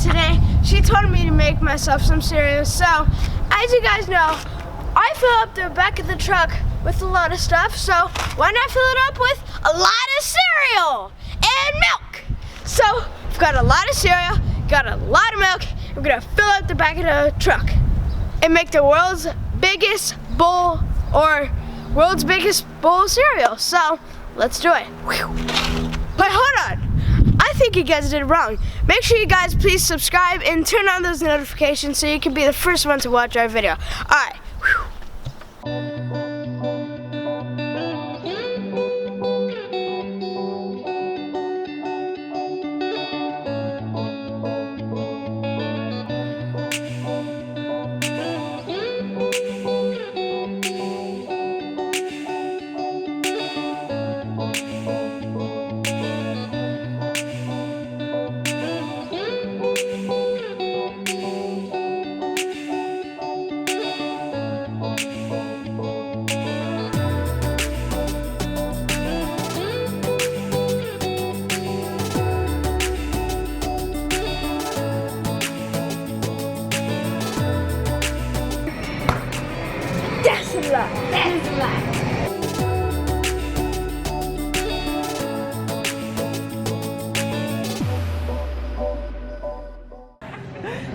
today she told me to make myself some cereal. So, as you guys know, I fill up the back of the truck with a lot of stuff. So, why not fill it up with a lot of cereal and milk? So, we've got a lot of cereal, got a lot of milk. We're gonna fill up the back of the truck and make the world's biggest bowl of cereal. So, let's do it. But hold on. I think you guys did it wrong. Make sure you guys please subscribe and turn on those notifications so you can be the first one to watch our video. Alright.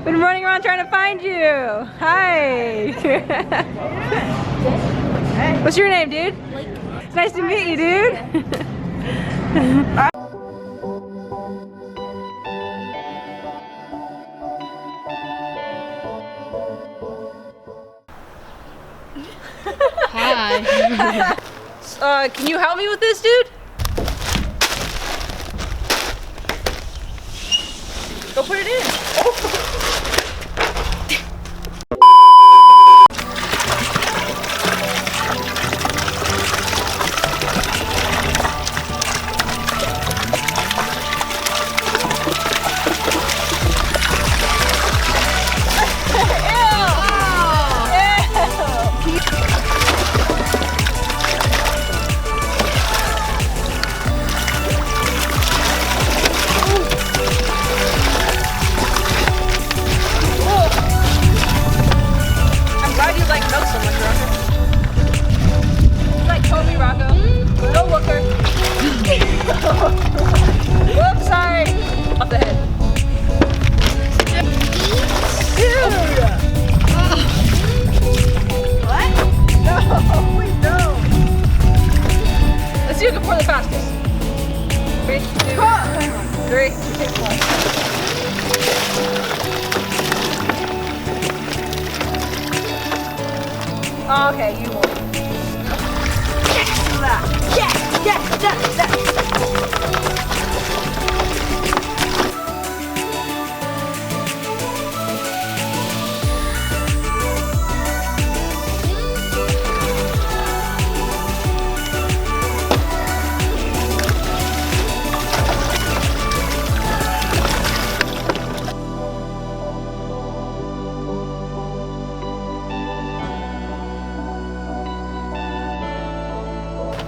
Been running around trying to find you. Hi. What's your name, dude? It's nice to meet you, dude. Hi. Can you help me with this, dude? Go put it in. Rocco. Go looker. Whoops, sorry. Off the head. Dude! What? No, please don't. Let's see who can pour the fastest. 3, 2, 1. 3, 2, 1. Oh, okay, you won.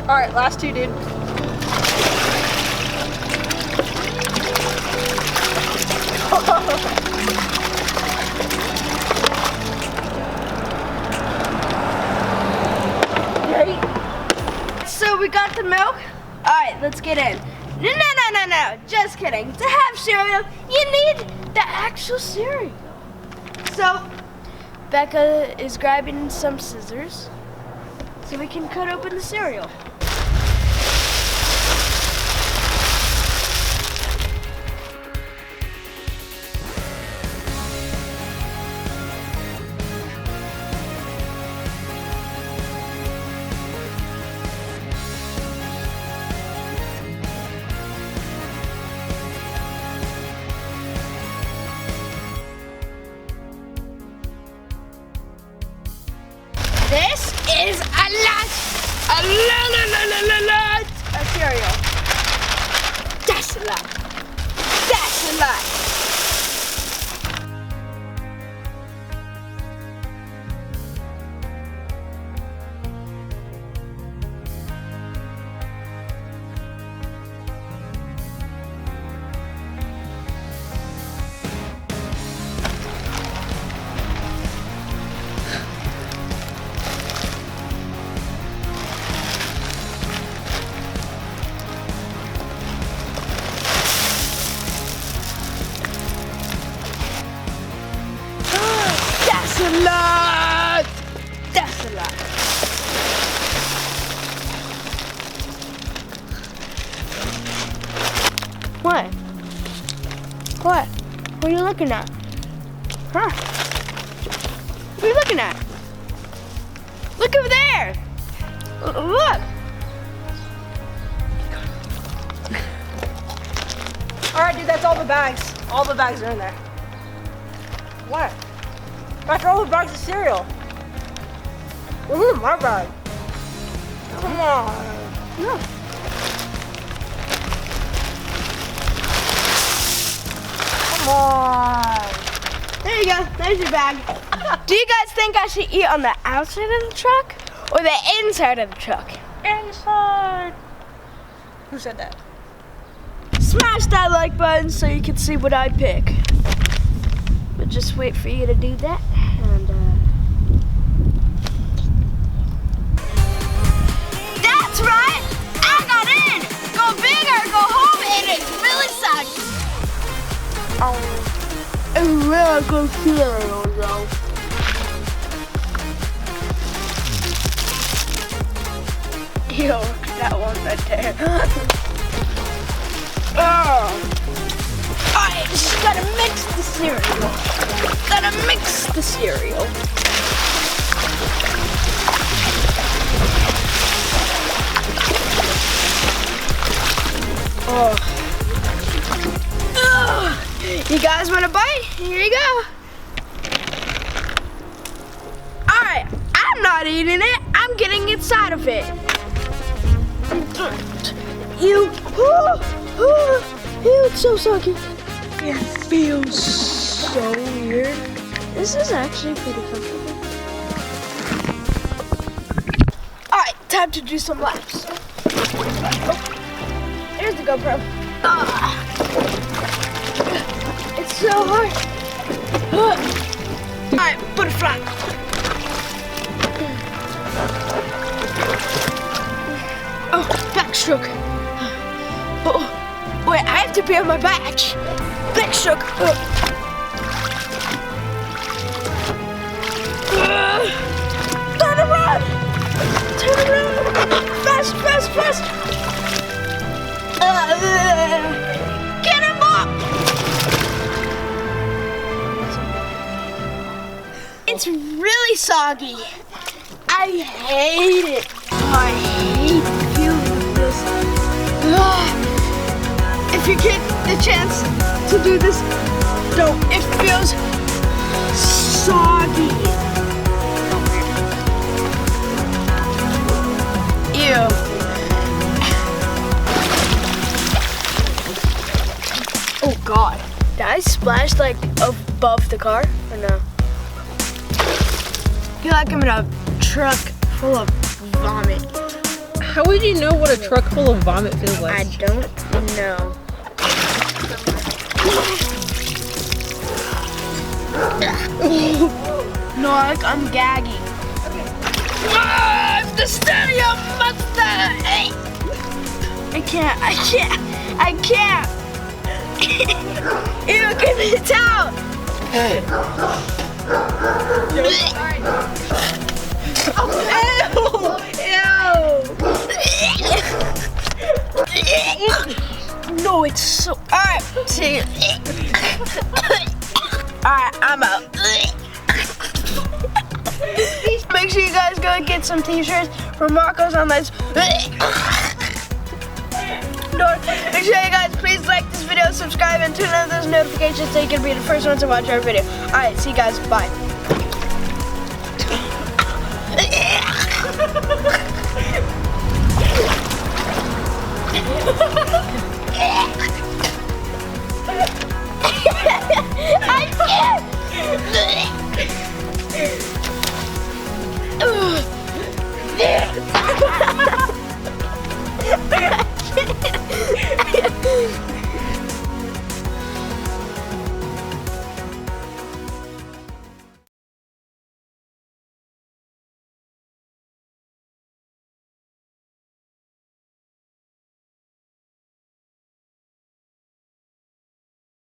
Alright, last two, dude. So we got the milk. Alright, let's get in. No, just kidding. To have cereal, you need the actual cereal. So, Becca is grabbing some scissors so we can cut open the cereal. This is a lot of cereal. That's a lot. That's a lot. What are you looking at? Huh? What are you looking at? Look over there! Look! Alright, dude, that's all the bags. All the bags are in there. What? After all the bags of cereal. Where's my bag? Come on. No. Come on. There you go. There's your bag. Do you guys think I should eat on the outside of the truck or the inside of the truck? Inside. Who said that? Smash that like button so you can see what I pick. But just wait for you to do that. And that's right! I got in! Go big or go home, and it really sucks. It really good cereal though. Ew, look at that one right there. Oh. I just gotta mix the cereal. Gotta mix the cereal. Oh. Ugh. You guys want a bite? Here you go. Alright, I'm not eating it. I'm getting inside of it. Ew. Ew, it's so sucky. It feels so weird. This is actually pretty comfortable. Alright, time to do some laps. Oh, here's the GoPro. It's so hard. Alright, put it flat. Oh, backstroke. Oh, wait, I have to be on my back. Backstroke. Turn around. Turn around. Fast, fast, fast. Get him up. It's really soggy. I hate it. I hate feeling this. If you get the chance to do this, don't. It feels soggy. Ew. Oh God. Did I splash like above the car or no? I feel like I'm in a truck full of vomit. How would you know what a truck full of vomit feels like? I don't know. No, like I'm gagging. The stadium monster! I can't. Ew, give me the towel. Ew. No, it's so. Alright, see. Alright, I'm out. Make sure you guys go and get some t-shirts from Rocco's on this. Make sure you guys please like this video, subscribe, and turn on those notifications so you can be the first ones to watch our video. Alright, see you guys. Bye.